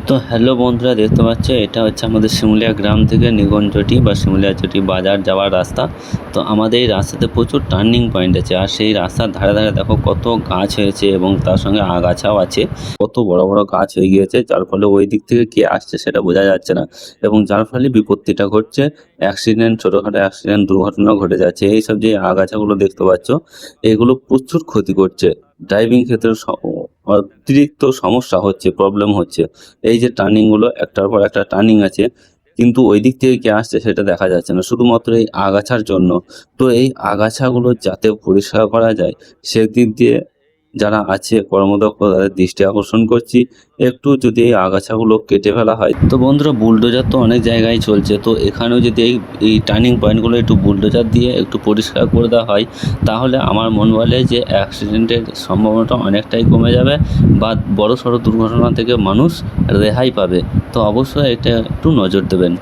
তো হ্যালো বন্ধুরা, দেখতে পাচ্ছ এটা হচ্ছে আমাদের শিমুলিয়া গ্রাম থেকে নিগঞ্জটি বা শিমুলিয়াচটি বাজার যাওয়ার রাস্তা। তো আমাদের এই রাস্তাতে প্রচুর টার্নিং পয়েন্ট আছে, আর সেই রাস্তার ধারে ধারে দেখো কত গাছ হয়েছে এবং তার সঙ্গে আগাছাও আছে। কত বড় বড় গাছ হয়ে গিয়েছে, যার ফলে ওই দিক থেকে কে আসছে সেটা বোঝা যাচ্ছে না, এবং যার ফলে বিপত্তিটা ঘটছে। অ্যাক্সিডেন্ট, ছোটোখাটো অ্যাক্সিডেন্ট, দুর্ঘটনা ঘটে যাচ্ছে। এইসব যে আগাছাগুলো দেখতে পাচ্ছ, এগুলো প্রচুর ক্ষতি করছে। ড্রাইভিং ক্ষেত্রে অতিরিক্ত সমস্যা হচ্ছে, প্রবলেম হচ্ছে। এই যে টার্নিংগুলো, একটার পর একটা টার্নিং আছে, কিন্তু ওই দিক থেকে কে আসছে সেটা দেখা যাচ্ছে না, শুধুমাত্র এই আগাছার জন্য। তো এই আগাছাগুলো যাতে পরিষ্কার করা যায়, সেদিক দিয়ে যারা আছে কর্মদক্ষ তাদের দৃষ্টি আকর্ষণ করছি, একটু যদি এই আগাছাগুলো কেটে ফেলা হয়। তো বন্ধুরা, বুলডোজার তো অনেক জায়গায় চলছে, তো এখানেও যদি এই টার্নিং পয়েন্টগুলো একটু বুলডোজার দিয়ে একটু পরিষ্কার করে দেওয়া হয়, তাহলে আমার মন বলে যে অ্যাক্সিডেন্টের সম্ভাবনাটা অনেকটাই কমে যাবে, বা বড় সড়ো দুর্ঘটনা থেকে মানুষ রেহাই পাবে। তো অবশ্যই এটা একটু নজর দেবেন।